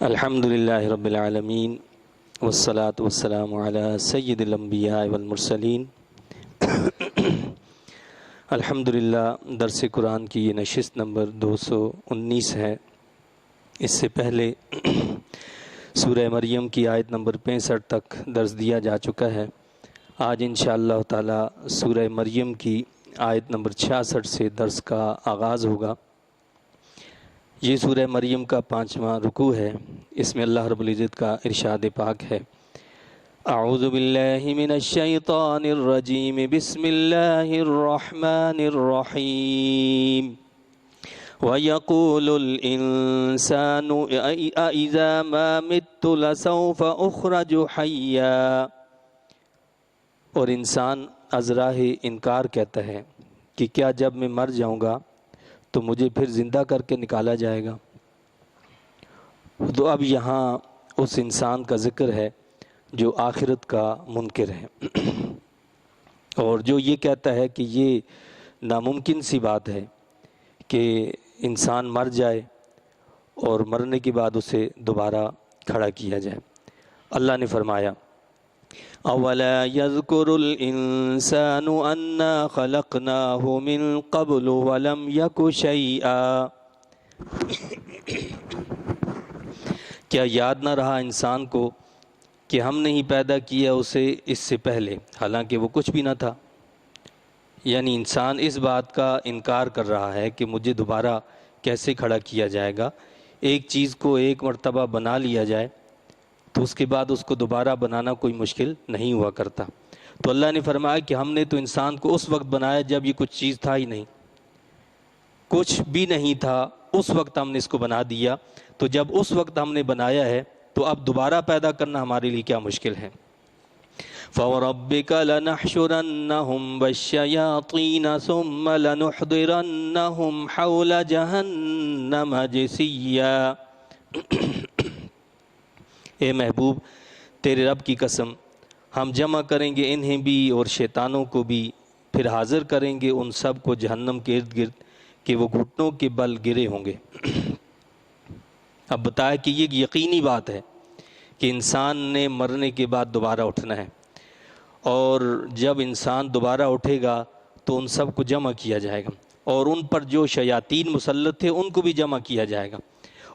الحمدللہ رب العالمین والصلاة والسلام علی سید الانبیاء والمرسلین۔ الحمدللہ درس قرآن کی یہ نشست نمبر 219 ہے۔ اس سے پہلے سورہ مریم کی آیت نمبر 65 تک درس دیا جا چکا ہے۔ آج انشاءاللہ تعالی سورہ مریم کی آیت نمبر 66 سے درس کا آغاز ہوگا۔ یہ سورہ مریم کا 5واں رکوع ہے۔ اس میں اللہ رب العزت کا ارشاد پاک ہے، اعوذ باللہ من الشیطان الرجیم، بسم اللہ الرحمن الرحیم، وَيَقُولُ الْإِنسَانُ أَإِذَا مَا مِتُّ لَسَوْفَ أُخْرَجُ حَيًّا۔ اور انسان از راہ انکار کہتا ہے کہ کیا جب میں مر جاؤں گا تو مجھے پھر زندہ کر کے نکالا جائے گا۔ تو اب یہاں اس انسان کا ذکر ہے جو آخرت کا منکر ہے اور جو یہ کہتا ہے کہ یہ ناممکن سی بات ہے کہ انسان مر جائے اور مرنے کے بعد اسے دوبارہ کھڑا کیا جائے۔ اللہ نے فرمایا، اولا یذکر الانسان انا خلقناہ من قبل ولم یک شیئا۔ کیا یاد نہ رہا انسان کو کہ ہم نے ہی پیدا کیا اسے اس سے پہلے، حالانکہ وہ کچھ بھی نہ تھا۔ یعنی انسان اس بات کا انکار کر رہا ہے کہ مجھے دوبارہ کیسے کھڑا کیا جائے گا۔ ایک چیز کو ایک مرتبہ بنا لیا جائے تو اس کے بعد اس کو دوبارہ بنانا کوئی مشکل نہیں ہوا کرتا۔ تو اللہ نے فرمایا کہ ہم نے تو انسان کو اس وقت بنایا جب یہ کچھ چیز تھا ہی نہیں، کچھ بھی نہیں تھا، اس وقت ہم نے اس کو بنا دیا۔ تو جب اس وقت ہم نے بنایا ہے تو اب دوبارہ پیدا کرنا ہمارے لیے کیا مشکل ہے۔ فَوَرَبِّكَ لَنَحْشُرَنَّهُمْ وَالشَّيَاطِينَ ثُمَّ لَنُحْضِرَنَّهُمْ حَوْلَ جَهَنَّمَ جِثِيًّا۔ اے محبوب، تیرے رب کی قسم، ہم جمع کریں گے انہیں بھی اور شیطانوں کو بھی، پھر حاضر کریں گے ان سب کو جہنم کے ارد گرد کہ وہ گھٹنوں کے بل گرے ہوں گے۔ اب بتایا کہ یہ یقینی بات ہے کہ انسان نے مرنے کے بعد دوبارہ اٹھنا ہے، اور جب انسان دوبارہ اٹھے گا تو ان سب کو جمع کیا جائے گا، اور ان پر جو شیاطین مسلط تھے ان کو بھی جمع کیا جائے گا،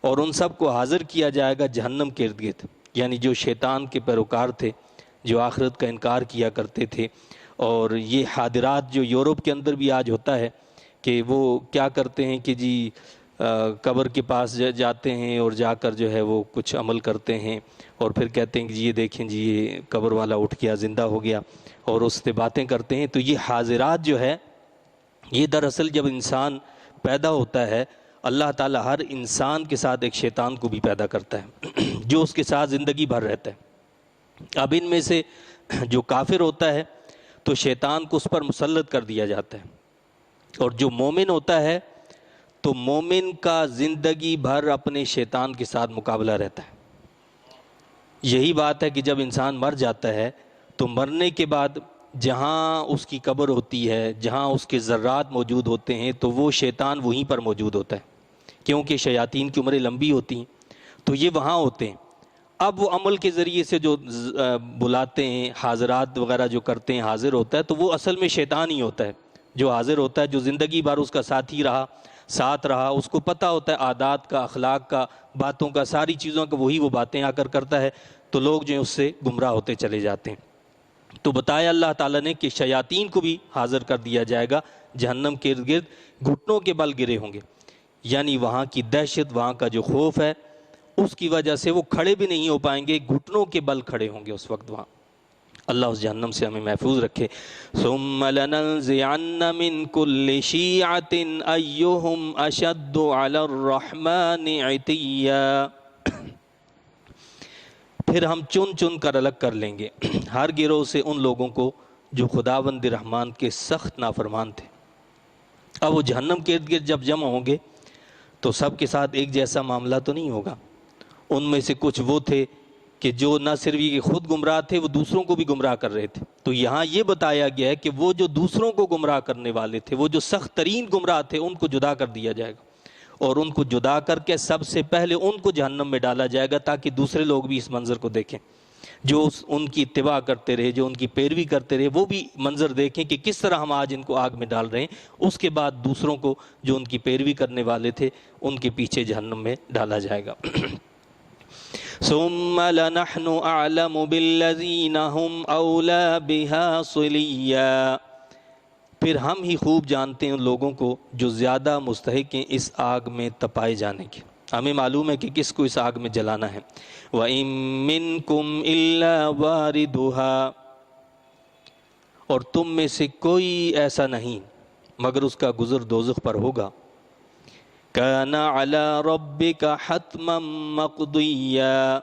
اور ان سب کو حاضر کیا جائے گا جہنم کے ارد گرد۔ یعنی جو شیطان کے پیروکار تھے، جو آخرت کا انکار کیا کرتے تھے۔ اور یہ حاضرات جو یورپ کے اندر بھی آج ہوتا ہے کہ وہ کیا کرتے ہیں کہ جی قبر کے پاس جاتے ہیں اور جا کر جو ہے وہ کچھ عمل کرتے ہیں، اور پھر کہتے ہیں کہ جی یہ دیکھیں جی یہ قبر والا اٹھ گیا، زندہ ہو گیا، اور اس سے باتیں کرتے ہیں۔ تو یہ حاضرات جو ہے، یہ دراصل جب انسان پیدا ہوتا ہے اللہ تعالیٰ ہر انسان کے ساتھ ایک شیطان کو بھی پیدا کرتا ہے جو اس کے ساتھ زندگی بھر رہتا ہے۔ اب ان میں سے جو کافر ہوتا ہے تو شیطان کو اس پر مسلط کر دیا جاتا ہے، اور جو مومن ہوتا ہے تو مومن کا زندگی بھر اپنے شیطان کے ساتھ مقابلہ رہتا ہے۔ یہی بات ہے کہ جب انسان مر جاتا ہے تو مرنے کے بعد جہاں اس کی قبر ہوتی ہے، جہاں اس کے ذرات موجود ہوتے ہیں، تو وہ شیطان وہیں پر موجود ہوتا ہے، کیونکہ شیاطین کی عمریں لمبی ہوتی ہیں تو یہ وہاں ہوتے ہیں۔ اب وہ عمل کے ذریعے سے جو بلاتے ہیں، حاضرات وغیرہ جو کرتے ہیں، حاضر ہوتا ہے، تو وہ اصل میں شیطان ہی ہوتا ہے جو حاضر ہوتا ہے، جو زندگی بھر اس کا ساتھی رہا، ساتھ رہا، اس کو پتہ ہوتا ہے عادات کا، اخلاق کا، باتوں کا، ساری چیزوں کا، وہی وہ باتیں آ کر کرتا ہے، تو لوگ جو ہیں اس سے گمراہ ہوتے چلے جاتے ہیں۔ تو بتایا اللہ تعالیٰ نے کہ شیاطین کو بھی حاضر کر دیا جائے گا جہنم کے ارد گرد، گھٹنوں کے بل گرے ہوں گے۔ یعنی وہاں کی دہشت، وہاں کا جو خوف ہے، اس کی وجہ سے وہ کھڑے بھی نہیں ہو پائیں گے، گھٹنوں کے بل کھڑے ہوں گے اس وقت وہاں۔ اللہ اس جہنم سے ہمیں محفوظ رکھے۔ ثم لننزعن من كل شيعة أيهم أشد على الرحمن عتيا۔ پھر ہم چن چن کر الگ کر لیں گے ہر گروہ سے ان لوگوں کو جو خداوند رحمان کے سخت نافرمان تھے۔ اب وہ جہنم کے ارد گرد جب جمع ہوں گے تو سب کے ساتھ ایک جیسا معاملہ تو نہیں ہوگا۔ ان میں سے کچھ وہ تھے کہ جو نہ صرف یہ خود گمراہ تھے، وہ دوسروں کو بھی گمراہ کر رہے تھے۔ تو یہاں یہ بتایا گیا ہے کہ وہ جو دوسروں کو گمراہ کرنے والے تھے، وہ جو سخت ترین گمراہ تھے، ان کو جدا کر دیا جائے گا، اور ان کو جدا کر کے سب سے پہلے ان کو جہنم میں ڈالا جائے گا، تاکہ دوسرے لوگ بھی اس منظر کو دیکھیں، جو ان کی اتباع کرتے رہے، جو ان کی پیروی کرتے رہے، وہ بھی منظر دیکھیں کہ کس طرح ہم آج ان کو آگ میں ڈال رہے ہیں۔ اس کے بعد دوسروں کو جو ان کی پیروی کرنے والے تھے ان کے پیچھے جہنم میں ڈالا جائے گا۔ ثم لنحن اعلم بالذین هم اولی بها صلیا، پھر ہم ہی خوب جانتے ہیں ان لوگوں کو جو زیادہ مستحق ہیں اس آگ میں تپائے جانے کے۔ ہمیں معلوم ہے کہ کس کو اس آگ میں جلانا ہے۔ وَإِن مِّنكُمْ إِلَّا وَارِدُهَا، اور تم میں سے کوئی ایسا نہیں مگر اس کا گزر دوزخ پر ہوگا۔ كَانَ عَلَى رَبِّكَ حَتْمًا مَقْضِيًّا،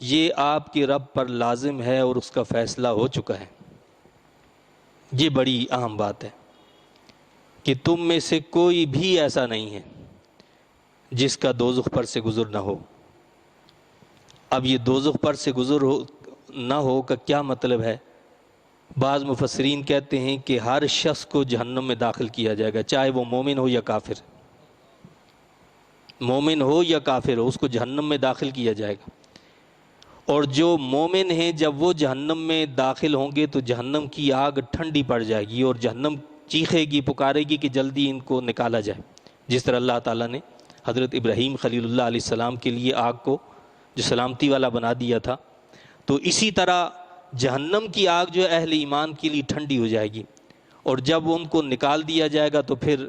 یہ آپ کے رب پر لازم ہے اور اس کا فیصلہ ہو چکا ہے۔ یہ بڑی اہم بات ہے کہ تم میں سے کوئی بھی ایسا نہیں ہے جس کا دوزخ پر سے گزر نہ ہو۔ اب یہ دوزخ پر سے گزر نہ ہو کا کیا مطلب ہے؟ بعض مفسرین کہتے ہیں کہ ہر شخص کو جہنم میں داخل کیا جائے گا، چاہے وہ مومن ہو یا کافر، مومن ہو یا کافر ہو، اس کو جہنم میں داخل کیا جائے گا۔ اور جو مومن ہیں جب وہ جہنم میں داخل ہوں گے تو جہنم کی آگ ٹھنڈی پڑ جائے گی اور جہنم چیخے گی، پکارے گی کہ جلدی ان کو نکالا جائے، جس طرح اللہ تعالیٰ نے حضرت ابراہیم خلیل اللہ علیہ السلام کے لیے آگ کو جو سلامتی والا بنا دیا تھا، تو اسی طرح جہنم کی آگ جو اہل ایمان کے لیے ٹھنڈی ہو جائے گی، اور جب ان کو نکال دیا جائے گا تو پھر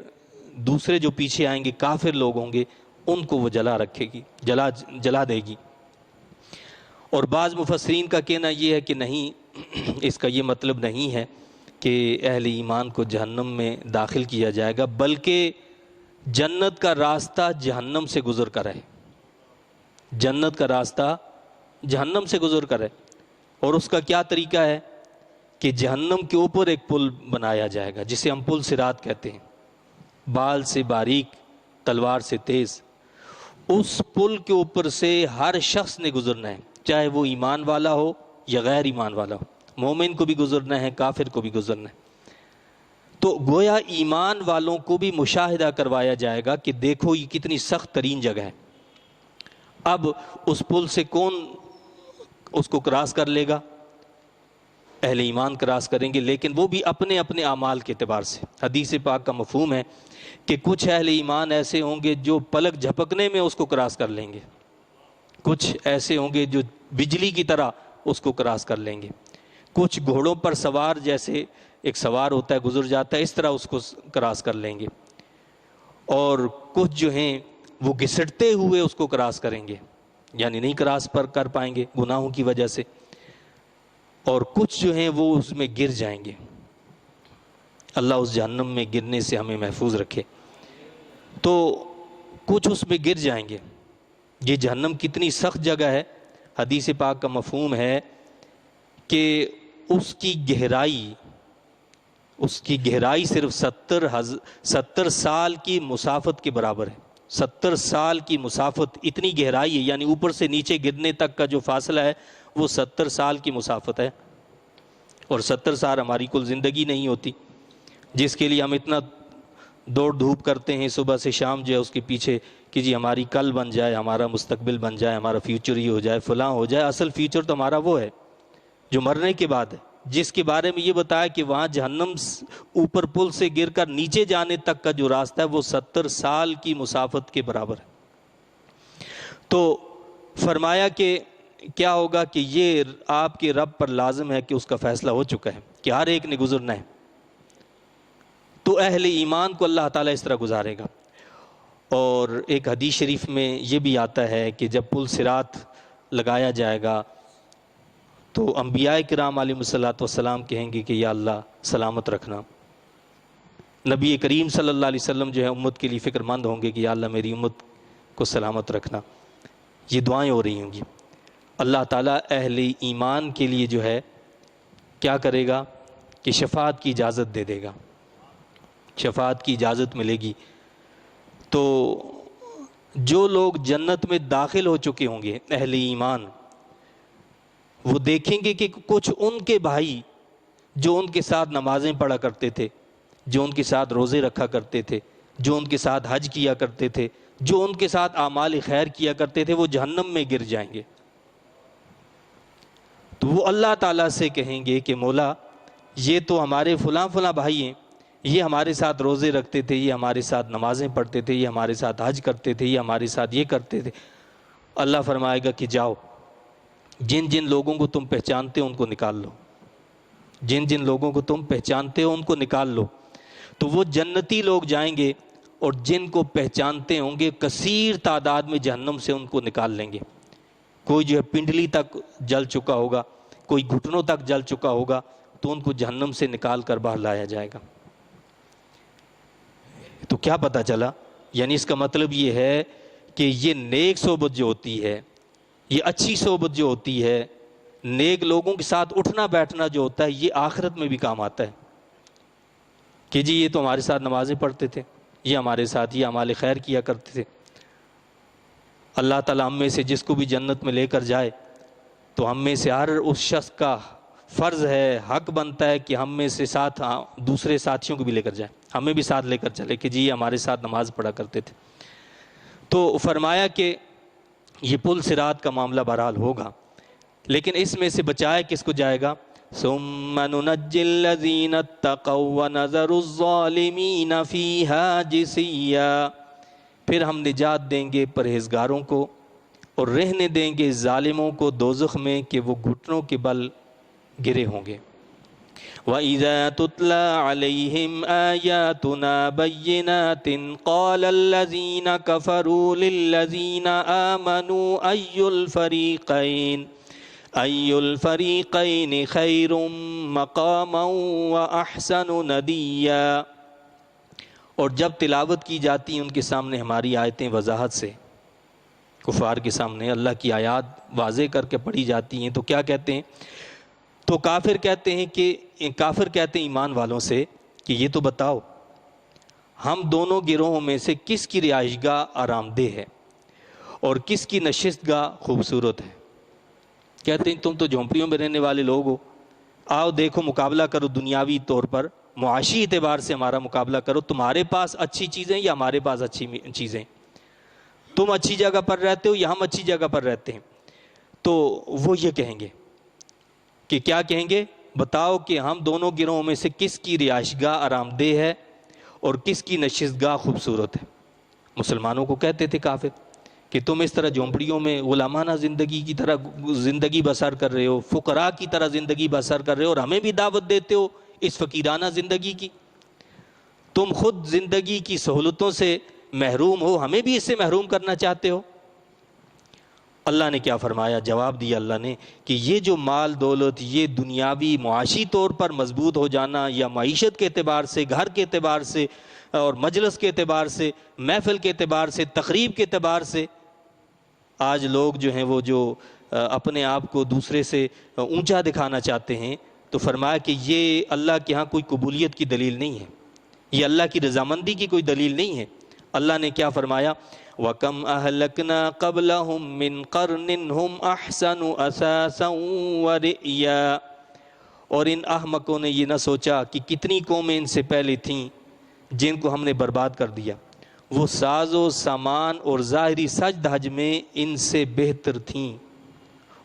دوسرے جو پیچھے آئیں گے کافر لوگ ہوں گے، ان کو وہ جلا رکھے گی، جلا دے گی۔ اور بعض مفسرین کا کہنا یہ ہے کہ نہیں، اس کا یہ مطلب نہیں ہے کہ اہل ایمان کو جہنم میں داخل کیا جائے گا، بلکہ جنت کا راستہ جہنم سے گزر کر ہے، جنت کا راستہ جہنم سے گزر کر ہے۔ اور اس کا کیا طریقہ ہے کہ جہنم کے اوپر ایک پل بنایا جائے گا جسے ہم پل صراط کہتے ہیں، بال سے باریک تلوار سے تیز، اس پل کے اوپر سے ہر شخص نے گزرنا ہے، چاہے وہ ایمان والا ہو یا غیر ایمان والا ہو، مومن کو بھی گزرنا ہے، کافر کو بھی گزرنا ہے۔ تو گویا ایمان والوں کو بھی مشاہدہ کروایا جائے گا کہ دیکھو یہ کتنی سخت ترین جگہ ہے۔ اب اس پل سے کون اس کو کراس کر لے گا؟ اہل ایمان کراس کریں گے، لیکن وہ بھی اپنے اپنے اعمال کے اعتبار سے۔ حدیث پاک کا مفہوم ہے کہ کچھ اہل ایمان ایسے ہوں گے جو پلک جھپکنے میں اس کو کراس کر لیں گے، کچھ ایسے ہوں گے جو بجلی کی طرح اس کو کراس کر لیں گے، کچھ گھوڑوں پر سوار جیسے ایک سوار ہوتا ہے گزر جاتا ہے اس طرح اس کو کراس کر لیں گے، اور کچھ جو ہیں وہ گھسٹتے ہوئے اس کو کراس کریں گے، یعنی نہیں کراس پر کر پائیں گے گناہوں کی وجہ سے، اور کچھ جو ہیں وہ اس میں گر جائیں گے۔ اللہ اس جہنم میں گرنے سے ہمیں محفوظ رکھے۔ تو کچھ اس میں گر جائیں گے۔ یہ جہنم کتنی سخت جگہ ہے، حدیث پاک کا مفہوم ہے کہ اس کی گہرائی صرف 70 سال کی مسافت کے برابر ہے۔ 70 سال کی مسافت، اتنی گہرائی ہے، یعنی اوپر سے نیچے گرنے تک کا جو فاصلہ ہے وہ 70 سال کی مسافت ہے، اور 70 سال ہماری کل زندگی نہیں ہوتی، جس کے لیے ہم اتنا دوڑ دھوپ کرتے ہیں صبح سے شام جو ہے اس کے پیچھے کہ جی ہماری کل بن جائے، ہمارا مستقبل بن جائے، ہمارا فیوچر ہی ہو جائے، فلاں ہو جائے۔ اصل فیوچر تو ہمارا وہ ہے جو مرنے کے بعد ہے، جس کے بارے میں یہ بتایا کہ وہاں جہنم اوپر پل سے گر کر نیچے جانے تک کا جو راستہ ہے وہ 70 سال کی مسافت کے برابر ہے۔ تو فرمایا کہ کیا ہوگا کہ یہ آپ کے رب پر لازم ہے کہ اس کا فیصلہ ہو چکا ہے کہ ہر ایک نے گزرنا ہے۔ تو اہل ایمان کو اللہ تعالیٰ اس طرح گزارے گا۔ اور ایک حدیث شریف میں یہ بھی آتا ہے کہ جب پل صراط لگایا جائے گا تو انبیاء کرام علیہ الصلوۃ والسلام کہیں گے کہ یا اللہ سلامت رکھنا۔ نبی کریم صلی اللہ علیہ وسلم جو ہے امت کے لیے فکر مند ہوں گے کہ یا اللہ میری امت کو سلامت رکھنا۔ یہ دعائیں ہو رہی ہوں گی۔ اللہ تعالیٰ اہل ایمان کے لیے جو ہے کیا کرے گا کہ شفاعت کی اجازت دے دے گا، شفاعت کی اجازت ملے گی۔ تو جو لوگ جنت میں داخل ہو چکے ہوں گے اہل ایمان، وہ دیکھیں گے کہ کچھ ان کے بھائی جو ان کے ساتھ نمازیں پڑھا کرتے تھے، جو ان کے ساتھ روزے رکھا کرتے تھے، جو ان کے ساتھ حج کیا کرتے تھے، جو ان کے ساتھ اعمال خیر کیا کرتے تھے وہ جہنم میں گر جائیں گے۔ تو وہ اللہ تعالیٰ سے کہیں گے کہ مولا یہ تو ہمارے فلاں فلاں بھائی ہیں، یہ ہمارے ساتھ روزے رکھتے تھے، یہ ہمارے ساتھ نمازیں پڑھتے تھے، یہ ہمارے ساتھ حج کرتے تھے، یہ ہمارے ساتھ یہ کرتے تھے۔ اللہ فرمائے گا کہ جاؤ جن جن لوگوں کو تم پہچانتے ہو ان کو نکال لو، جن جن لوگوں کو تم پہچانتے ہو ان کو نکال لو۔ تو وہ جنتی لوگ جائیں گے اور جن کو پہچانتے ہوں گے کثیر تعداد میں جہنم سے ان کو نکال لیں گے۔ کوئی جو ہے پنڈلی تک جل چکا ہوگا، کوئی گھٹنوں تک جل چکا ہوگا، تو ان کو جہنم سے نکال کر باہر لایا جائے گا۔ تو کیا پتہ چلا؟ یعنی اس کا مطلب یہ ہے کہ یہ نیک صحبت جو ہوتی ہے، یہ اچھی صحبت جو ہوتی ہے، نیک لوگوں کے ساتھ اٹھنا بیٹھنا جو ہوتا ہے، یہ آخرت میں بھی کام آتا ہے کہ جی یہ تو ہمارے ساتھ نمازیں پڑھتے تھے، یہ ہمارے ساتھ یہ اعمال خیر کیا کرتے تھے۔ اللہ تعالیٰ ہم میں سے جس کو بھی جنت میں لے کر جائے تو ہم میں سے ہر اس شخص کا فرض ہے، حق بنتا ہے کہ ہم میں سے ساتھ دوسرے ساتھیوں کو بھی لے کر جائے، ہمیں بھی ساتھ لے کر چلے کہ جی یہ ہمارے ساتھ نماز پڑھا کرتے تھے۔ تو فرمایا کہ یہ پل صراط کا معاملہ بہرحال ہوگا، لیکن اس میں سے بچایا کس کو جائے گا؟ ثم ننجی الذین اتقوا ونذر الظالمین فیہا جثیا، پھر ہم نجات دیں گے پرہیزگاروں کو اور رہنے دیں گے ظالموں کو دوزخ میں کہ وہ گھٹنوں کے بل گرے ہوں گے۔ وَإِذَا تُتْلَى عَلَيْهِمْ آيَاتُنَا بَيِّنَاتٍ قَالَ الَّذِينَ كَفَرُوا لِلَّذِينَ آمَنُوا أَيُّ الْفَرِيقَيْنِ خَيْرٌ مَقَامًا وَأَحْسَنُ نَدِيًّا۔ اور جب تلاوت کی جاتی ان کے سامنے ہماری آیتیں وضاحت سے، کفار کے سامنے اللہ کی آیات واضح کر کے پڑھی جاتی ہیں تو کیا کہتے ہیں؟ تو کافر کہتے ہیں ایمان والوں سے کہ یہ تو بتاؤ ہم دونوں گروہوں میں سے کس کی رہائش گاہ آرام دہ ہے اور کس کی نشست گاہ خوبصورت ہے؟ کہتے ہیں تم تو جھونپڑیوں میں رہنے والے لوگ ہو، آؤ دیکھو مقابلہ کرو، دنیاوی طور پر معاشی اعتبار سے ہمارا مقابلہ کرو، تمہارے پاس اچھی چیزیں یا ہمارے پاس اچھی چیزیں، تم اچھی جگہ پر رہتے ہو یا ہم اچھی جگہ پر رہتے ہیں۔ تو وہ یہ کہیں گے کہ کیا کہیں گے؟ بتاؤ کہ ہم دونوں گروہوں میں سے کس کی رہائش گاہ آرام دہ ہے اور کس کی نشست گاہ خوبصورت ہے۔ مسلمانوں کو کہتے تھے کافر کہ تم اس طرح جھونپڑیوں میں غلامانہ زندگی کی طرح زندگی بسر کر رہے ہو، فقراء کی طرح زندگی بسر کر رہے ہو اور ہمیں بھی دعوت دیتے ہو اس فقیرانہ زندگی کی۔ تم خود زندگی کی سہولتوں سے محروم ہو، ہمیں بھی اس سے محروم کرنا چاہتے ہو۔ اللہ نے کیا فرمایا؟ جواب دیا اللہ نے کہ یہ جو مال دولت، یہ دنیاوی معاشی طور پر مضبوط ہو جانا یا معیشت کے اعتبار سے، گھر کے اعتبار سے اور مجلس کے اعتبار سے، محفل کے اعتبار سے، تقریب کے اعتبار سے، آج لوگ جو ہیں وہ جو اپنے آپ کو دوسرے سے اونچا دکھانا چاہتے ہیں، تو فرمایا کہ یہ اللہ کے ہاں کوئی قبولیت کی دلیل نہیں ہے، یہ اللہ کی رضامندی کی کوئی دلیل نہیں ہے۔ اللہ نے کیا فرمایا؟ وَكَمْ أَهْلَكْنَا قَبْلَهُمْ مِنْ قَرْنٍ هُمْ أَحْسَنُ أَثَاثًا وَرِئْيًا، اور ان احمقوں نے یہ نہ سوچا کہ کتنی قومیں ان سے پہلے تھیں جن کو ہم نے برباد کر دیا، وہ ساز و سامان اور ظاہری سج دھج میں ان سے بہتر تھیں،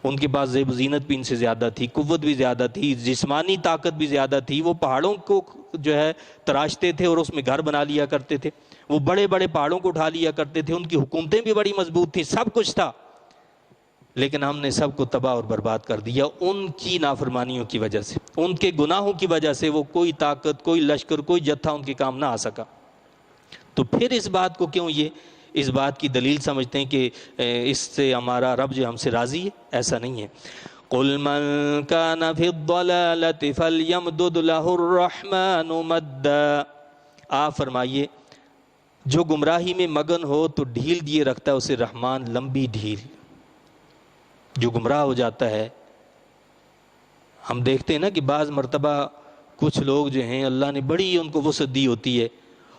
ان کے پاس زیب و زینت بھی ان سے زیادہ تھی، قوت بھی زیادہ تھی، جسمانی طاقت بھی زیادہ تھی، وہ پہاڑوں کو جو ہے تراشتے تھے اور اس میں گھر بنا لیا کرتے تھے، وہ بڑے بڑے پہاڑوں کو اٹھا لیا کرتے تھے، ان کی حکومتیں بھی بڑی مضبوط تھیں، سب کچھ تھا، لیکن ہم نے سب کو تباہ اور برباد کر دیا ان کی نافرمانیوں کی وجہ سے، ان کے گناہوں کی وجہ سے۔ وہ کوئی طاقت، کوئی لشکر، کوئی جتھا ان کے کام نہ آ سکا۔ تو پھر اس بات کو کیوں یہ اس بات کی دلیل سمجھتے ہیں کہ اس سے ہمارا رب جو ہم سے راضی ہے؟ ایسا نہیں ہے۔ قُلْ مَنْ كَانَ فِي الضَّلَالَةِ فَلْيَمْدُدْ لَهُ الرَّحْمَنُ مَدًّا، آپ فرمائیے جو گمراہی میں مگن ہو تو ڈھیل دیے رکھتا ہے اسے رحمان لمبی ڈھیل۔ جو گمراہ ہو جاتا ہے، ہم دیکھتے ہیں نا کہ بعض مرتبہ کچھ لوگ جو ہیں اللہ نے بڑی ان کو وسعت دی ہوتی ہے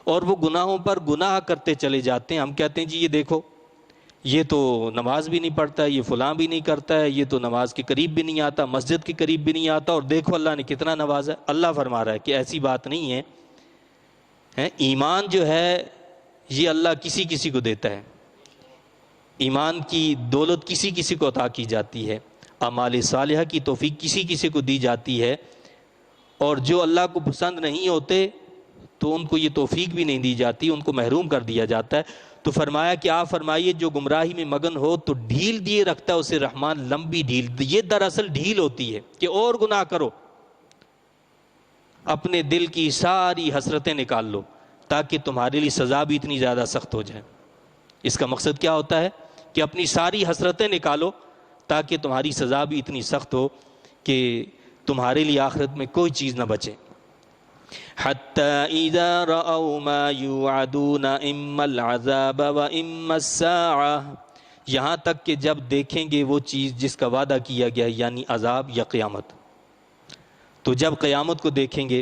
اور وہ گناہوں پر گناہ کرتے چلے جاتے ہیں۔ ہم کہتے ہیں جی یہ دیکھو یہ تو نماز بھی نہیں پڑھتا ہے، یہ فلاں بھی نہیں کرتا ہے، یہ تو نماز کے قریب بھی نہیں آتا، مسجد کے قریب بھی نہیں آتا، اور دیکھو اللہ نے کتنا نوازا ہے۔ اللہ فرما رہا ہے کہ ایسی بات نہیں ہے، ایمان جو ہے یہ اللہ کسی کسی کو دیتا ہے، ایمان کی دولت کسی کسی کو عطا کی جاتی ہے، اعمال صالحہ کی توفیق کسی کسی کو دی جاتی ہے، اور جو اللہ کو پسند نہیں ہوتے تو ان کو یہ توفیق بھی نہیں دی جاتی، ان کو محروم کر دیا جاتا ہے۔ تو فرمایا کہ آپ فرمائیے جو گمراہی میں مگن ہو تو ڈھیل دیے رکھتا ہے اسے رحمان، لمبی ڈھیل۔ یہ دراصل ڈھیل ہوتی ہے کہ اور گناہ کرو، اپنے دل کی ساری حسرتیں نکال لو تاکہ تمہارے لیے سزا بھی اتنی زیادہ سخت ہو جائے۔ اس کا مقصد کیا ہوتا ہے کہ اپنی ساری حسرتیں نکالو تاکہ تمہاری سزا بھی اتنی سخت ہو کہ تمہارے لیے آخرت میں کوئی چیز نہ بچے۔ حَتَّى إِذَا رَأَوْا مَا يُوعَدُونَ إِمَّا الْعَذَابَ وَإِمَّا السَّاعَةَ، یہاں تک کہ جب دیکھیں گے وہ چیز جس کا وعدہ کیا گیا ہے، یعنی عذاب یا قیامت، تو جب قیامت کو دیکھیں گے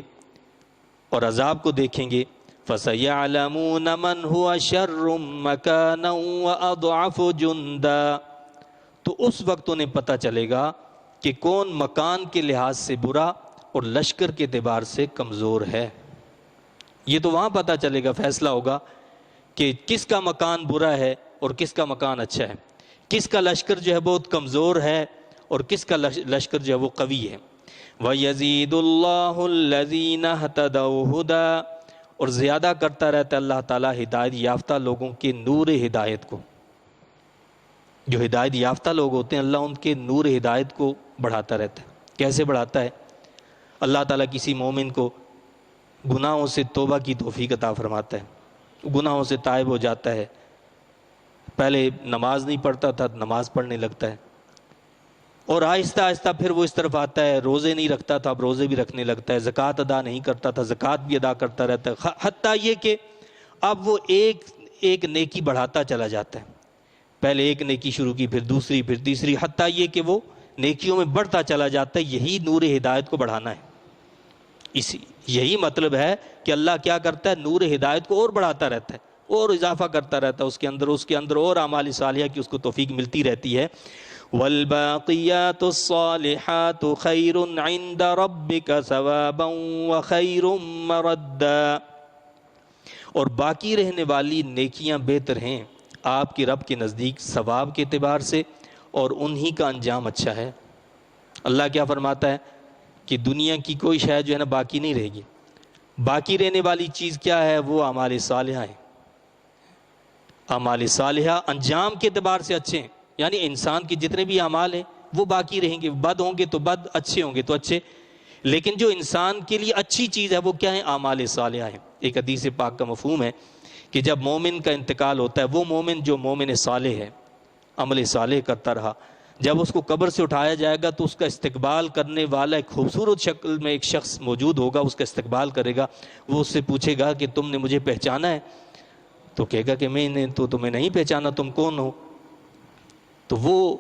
اور عذاب کو دیکھیں گے فَسَيَعْلَمُونَ مَنْ هُوَ شَرٌّ مَكَانًا وَأَضْعَفُ جُنْدًا، تو اس وقت انہیں پتہ چلے گا کہ کون مکان کے لحاظ سے برا اور لشکر کے اعتبار سے کمزور ہے۔ یہ تو وہاں پتہ چلے گا، فیصلہ ہوگا کہ کس کا مکان برا ہے اور کس کا مکان اچھا ہے، کس کا لشکر جو ہے بہت کمزور ہے اور کس کا لشکر جو ہے وہ قوی ہے۔ وَيَزِيدُ اللَّهُ الَّذِينَ اهْتَدَوْا هُدًى، اور زیادہ کرتا رہتا ہے اللہ تعالیٰ ہدایت یافتہ لوگوں کے نور ہدایت کو۔ جو ہدایت یافتہ لوگ ہوتے ہیں اللہ ان کے نور ہدایت کو بڑھاتا رہتا ہے۔ کیسے بڑھاتا ہے؟ اللہ تعالیٰ کسی مومن کو گناہوں سے توبہ کی توفیق عطا فرماتا ہے، گناہوں سے تائب ہو جاتا ہے، پہلے نماز نہیں پڑھتا تھا نماز پڑھنے لگتا ہے، اور آہستہ آہستہ پھر وہ اس طرف آتا ہے، روزے نہیں رکھتا تھا اب روزے بھی رکھنے لگتا ہے، زکوٰۃ ادا نہیں کرتا تھا زکوٰۃ بھی ادا کرتا رہتا ہے، حتیٰ یہ کہ اب وہ ایک نیکی بڑھاتا چلا جاتا ہے۔ پہلے ایک نیکی شروع کی، پھر دوسری، پھر تیسری، حتیٰ یہ کہ وہ نیکیوں میں بڑھتا چلا جاتا ہے۔ یہی نور ہدایت کو بڑھانا ہے، یہی مطلب ہے کہ اللہ کیا کرتا ہے، نور ہدایت کو اور بڑھاتا رہتا ہے اور اضافہ کرتا رہتا ہے اس کے اندر اور اعمال صالحہ کی اس کو توفیق ملتی رہتی ہے۔ والباقیات الصالحات خیر عند ربک ثوابا وخیر مردا، اور باقی رہنے والی نیکیاں بہتر ہیں آپ کے رب کے نزدیک ثواب کے اعتبار سے، اور انہی کا انجام اچھا ہے۔ اللہ کیا فرماتا ہے کہ دنیا کی کوئی شے جو ہے نا باقی نہیں رہے گی، باقی رہنے والی چیز کیا ہے، وہ اعمال صالحہ ہیں۔ اعمال صالحہ انجام کے اعتبار سے اچھے ہیں، یعنی انسان کے جتنے بھی اعمال ہیں وہ باقی رہیں گے، بد ہوں گے تو بد، اچھے ہوں گے تو اچھے، لیکن جو انسان کے لیے اچھی چیز ہے وہ کیا ہے، اعمال صالحہ ہیں۔ ایک حدیث پاک کا مفہوم ہے کہ جب مومن کا انتقال ہوتا ہے، وہ مومن جو مومن صالح ہے، عمل صالح کرتا رہا، جب اس کو قبر سے اٹھایا جائے گا تو اس کا استقبال کرنے والا ایک خوبصورت شکل میں ایک شخص موجود ہوگا، اس کا استقبال کرے گا، وہ اس سے پوچھے گا کہ تم نے مجھے پہچانا ہے؟ تو کہے گا کہ میں نے تو تمہیں نہیں پہچانا، تم کون ہو؟ تو وہ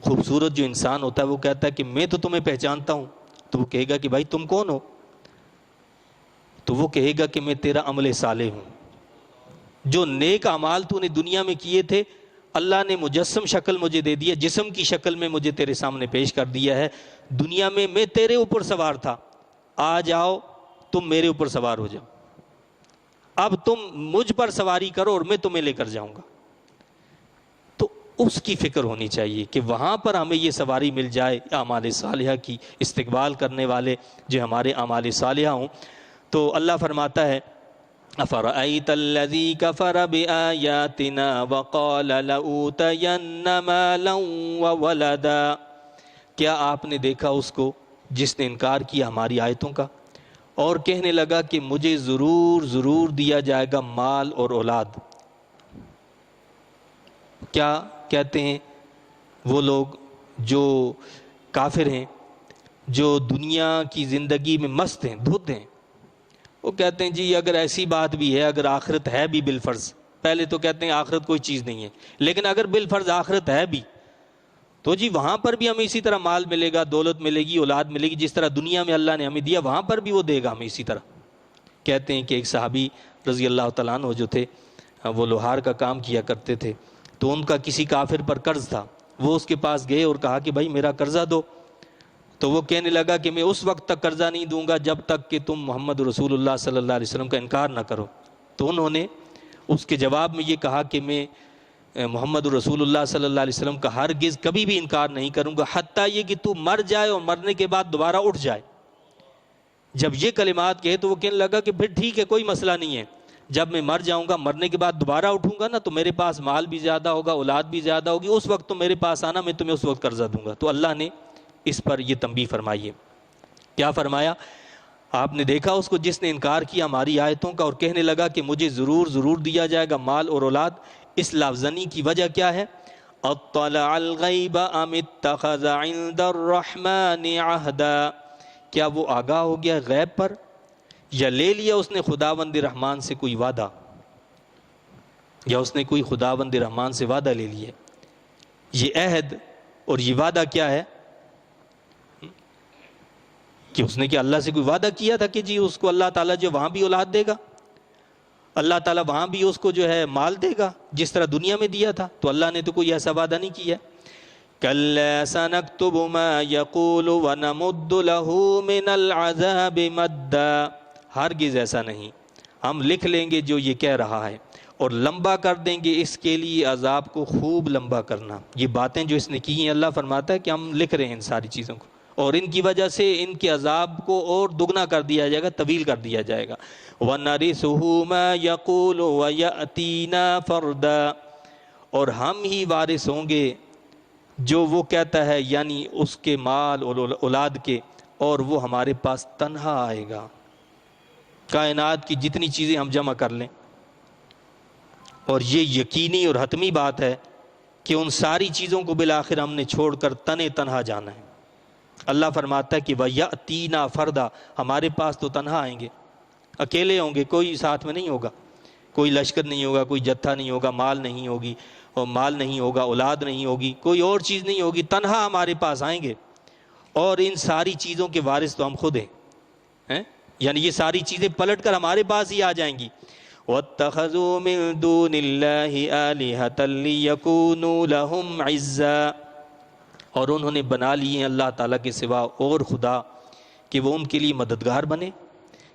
خوبصورت جو انسان ہوتا ہے وہ کہتا ہے کہ میں تو تمہیں پہچانتا ہوں۔ تو وہ کہے گا کہ بھائی تم کون ہو؟ تو وہ کہے گا کہ میں تیرا عمل صالح ہوں، جو نیک اعمال تو نے دنیا میں کیے تھے اللہ نے مجسم شکل مجھے دے دیا، جسم کی شکل میں مجھے تیرے سامنے پیش کر دیا ہے، دنیا میں میں تیرے اوپر سوار تھا، آ جاؤ تم میرے اوپر سوار ہو جاؤ، اب تم مجھ پر سواری کرو اور میں تمہیں لے کر جاؤں گا۔ تو اس کی فکر ہونی چاہیے کہ وہاں پر ہمیں یہ سواری مل جائے اعمال صالحہ کی، استقبال کرنے والے جو ہمارے اعمال صالحہ ہوں۔ تو اللہ فرماتا ہے أَفَرَأَيْتَ الَّذِي كَفَرَ بِآيَاتِنَا وَقَالَ لَأُوتَيَنَّ مَالًا وَوَلَدًا، کیا آپ نے دیکھا اس کو جس نے انکار کیا ہماری آیتوں کا اور کہنے لگا کہ مجھے ضرور ضرور دیا جائے گا مال اور اولاد؟ کیا کہتے ہیں وہ لوگ جو کافر ہیں، جو دنیا کی زندگی میں مست ہیں، دھت ہیں، وہ کہتے ہیں جی اگر ایسی بات بھی ہے، اگر آخرت ہے بھی بالفرض، پہلے تو کہتے ہیں آخرت کوئی چیز نہیں ہے، لیکن اگر بالفرض آخرت ہے بھی تو جی وہاں پر بھی ہمیں اسی طرح مال ملے گا، دولت ملے گی، اولاد ملے گی، جس طرح دنیا میں اللہ نے ہمیں دیا وہاں پر بھی وہ دے گا ہمیں اسی طرح۔ کہتے ہیں کہ ایک صحابی رضی اللہ تعالیٰ عنہ جو تھے وہ لوہار کا کام کیا کرتے تھے، تو ان کا کسی کافر پر قرض تھا، وہ اس کے پاس گئے اور کہا کہ بھائی میرا قرضہ دو، تو وہ کہنے لگا کہ میں اس وقت تک قرضہ نہیں دوں گا جب تک کہ تم محمد رسول اللہ صلی اللہ علیہ وسلم کا انکار نہ کرو۔ تو انہوں نے اس کے جواب میں یہ کہا کہ میں محمد رسول اللہ صلی اللہ علیہ وسلم کا ہرگز کبھی بھی انکار نہیں کروں گا، حتیٰ یہ کہ تو مر جائے اور مرنے کے بعد دوبارہ اٹھ جائے۔ جب یہ کلمات کہے تو وہ کہنے لگا کہ پھر ٹھیک ہے، کوئی مسئلہ نہیں ہے، جب میں مر جاؤں گا، مرنے کے بعد دوبارہ اٹھوں گا نا، تو میرے پاس مال بھی زیادہ ہوگا، اولاد بھی زیادہ ہوگی، اس وقت تو میرے پاس آنا، میں تمہیں اس وقت قرضہ دوں گا۔ تو اللہ نے اس پر یہ تنبیہ فرمائی ہے۔ کیا فرمایا؟ آپ نے دیکھا اس کو جس نے انکار کیا ہماری آیتوں کا اور کہنے لگا کہ مجھے ضرور دیا جائے گا مال اور اولاد، اس لفظنی کی وجہ کیا ہے؟ اطلع الغیب ام اتخذ عند الرحمن عہدا، کیا وہ آگاہ ہو گیا غیب پر، یا لے لیا اس نے خداوند رحمان سے کوئی وعدہ، یا اس نے کوئی خداوند رحمان سے وعدہ لے لیا۔ یہ عہد اور یہ وعدہ کیا ہے کہ اس نے کیا اللہ سے کوئی وعدہ کیا تھا کہ جی اس کو اللہ تعالیٰ جو وہاں بھی اولاد دے گا، اللہ تعالیٰ وہاں بھی اس کو جو ہے مال دے گا جس طرح دنیا میں دیا تھا؟ تو اللہ نے تو کوئی ایسا وعدہ نہیں کیا۔ کَلَّا سَنَكْتُبُ مَا يَقُولُ وَنَمُدُّ لَهُ مِنَ الْعَذَابِ مَدًّا، ہرگز ایسا نہیں، ہم لکھ لیں گے جو یہ کہہ رہا ہے اور لمبا کر دیں گے اس کے لیے عذاب کو خوب لمبا کرنا۔ یہ باتیں جو اس نے کی ہیں اللہ فرماتا ہے کہ ہم لکھ رہے ہیں ان ساری چیزوں کو، اور ان کی وجہ سے ان کے عذاب کو اور دگنا کر دیا جائے گا، طویل کر دیا جائے گا۔ وَنَرِثُهُ مَا يَقُولُ وَيَأْتِينَا فَرْدًا، اور ہم ہی وارث ہوں گے جو وہ کہتا ہے، یعنی اس کے مال اور اولاد کے، اور وہ ہمارے پاس تنہا آئے گا۔ کائنات کی جتنی چیزیں ہم جمع کر لیں، اور یہ یقینی اور حتمی بات ہے کہ ان ساری چیزوں کو بالآخر ہم نے چھوڑ کر تنہا جانا ہے۔ اللہ فرماتا ہے کہ وَيَأْتِينَا فَرْدًا، ہمارے پاس تو تنہا آئیں گے، اکیلے ہوں گے، کوئی ساتھ میں نہیں ہوگا، کوئی لشکر نہیں ہوگا، کوئی جتھا نہیں ہوگا، مال نہیں ہوگا، اولاد نہیں ہوگی، کوئی اور چیز نہیں ہوگی، تنہا ہمارے پاس آئیں گے، اور ان ساری چیزوں کے وارث تو ہم خود ہیں، یعنی یہ ساری چیزیں پلٹ کر ہمارے پاس ہی آ جائیں گی۔ وَاتَّخَذُوا مِن دُونِ اللَّهِ آلِهَةً لِيَكُونُوا لَهُمْ عِزًّا، اور انہوں نے بنا لیے اللہ تعالیٰ کے سوا اور خدا کہ وہ ان کے لیے مددگار بنے۔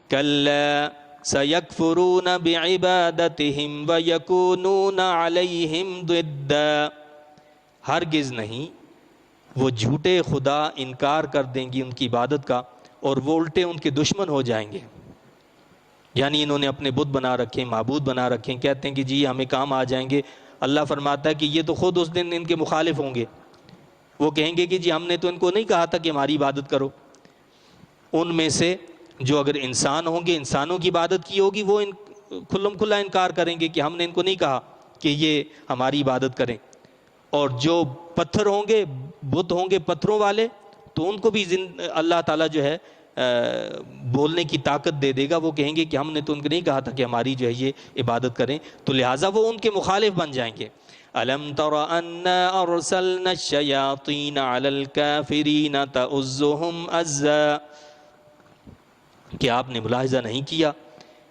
كَلَّا سَيَكْفُرُونَ بِعِبَادَتِهِمْ وَيَكُونُونَ عَلَيْهِمْ ضِدًّا، ہرگز نہیں، وہ جھوٹے خدا انکار کر دیں گی ان کی عبادت کا، اور وہ الٹے ان کے دشمن ہو جائیں گے۔ یعنی انہوں نے اپنے بت بنا رکھے، معبود بنا رکھے، کہتے ہیں کہ جی ہمیں کام آ جائیں گے۔ اللہ فرماتا ہے کہ یہ تو خود اس دن ان کے مخالف ہوں گے، وہ کہیں گے کہ جی ہم نے تو ان کو نہیں کہا تھا کہ ہماری عبادت کرو۔ ان میں سے جو اگر انسان ہوں گے، انسانوں کی عبادت کی ہوگی، وہ کھلم کھلا انکار کریں گے کہ ہم نے ان کو نہیں کہا کہ یہ ہماری عبادت کریں۔ اور جو پتھر ہوں گے، بت ہوں گے پتھروں والے، تو ان کو بھی اللہ تعالیٰ جو ہے بولنے کی طاقت دے دے گا، وہ کہیں گے کہ ہم نے تو ان کو نہیں کہا تھا کہ ہماری جو ہے یہ عبادت کریں، تو لہٰذا وہ ان کے مخالف بن جائیں گے۔ أَلَمْ تَرَ أَنَّا أَرْسَلْنَا الشَّيَاطِينَ عَلَى الْكَافِرِينَ تَؤُزُّهُمْ أَزًّا، کہ آپ نے ملاحظہ نہیں کیا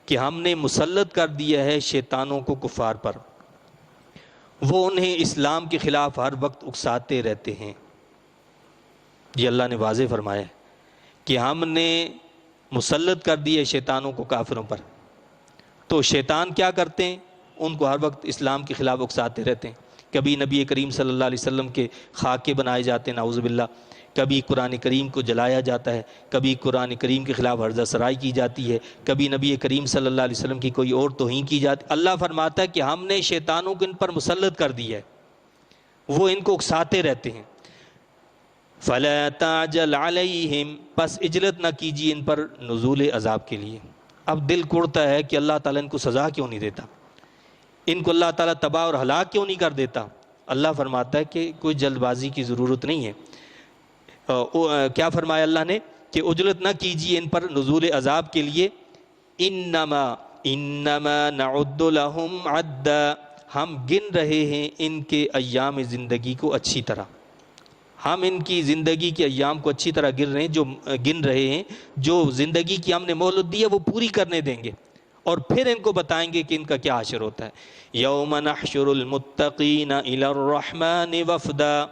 کہ ہم نے مسلط کر دیا ہے شیطانوں کو کفار پر، وہ انہیں اسلام کے خلاف ہر وقت اکساتے رہتے ہیں۔ یہ اللہ نے واضح فرمایا ہے کہ ہم نے مسلط کر دیے شیطانوں کو کافروں پر، تو شیطان کیا کرتے ہیں؟ ان کو ہر وقت اسلام کے خلاف اکساتے رہتے ہیں۔ کبھی نبی کریم صلی اللہ علیہ وسلم کے خاکے بنائے جاتے ہیں، نعوذ باللہ، کبھی قرآن کریم کو جلایا جاتا ہے، کبھی قرآن کریم کے خلاف ہرزہ سرائی کی جاتی ہے، کبھی نبی کریم صلی اللہ علیہ وسلم کی کوئی اور توہین کی جاتی۔ اللہ فرماتا ہے کہ ہم نے شیطانوں کو ان پر مسلط کر دیا ہے، وہ ان کو اکساتے رہتے ہیں۔ فَلَا تَعْجَلْ عَلَيْهِمْ، پس اجلت نہ کیجیے ان پر نزول عذاب کے لیے۔ اب دل کڑتا ہے کہ اللہ تعالیٰ ان کو سزا کیوں نہیں دیتا، ان کو اللہ تعالیٰ تباہ اور ہلاک کیوں نہیں کر دیتا؟ اللہ فرماتا ہے کہ کوئی جلد بازی کی ضرورت نہیں ہے۔ کیا فرمایا اللہ نے کہ اجلت نہ کیجیے ان پر نزول عذاب کے لیے، انما نعد لهم عدا، ہم گن رہے ہیں ان کے ایام زندگی کو اچھی طرح، ہم ان کی زندگی کے ایام کو اچھی طرح گن رہے ہیں، جو زندگی کی ہم نے مہلت دی ہے وہ پوری کرنے دیں گے، اور پھر ان کو بتائیں گے کہ ان کا کیا حشر ہوتا ہے۔ یوم نحشر المتقین الی الرحمن وفدا،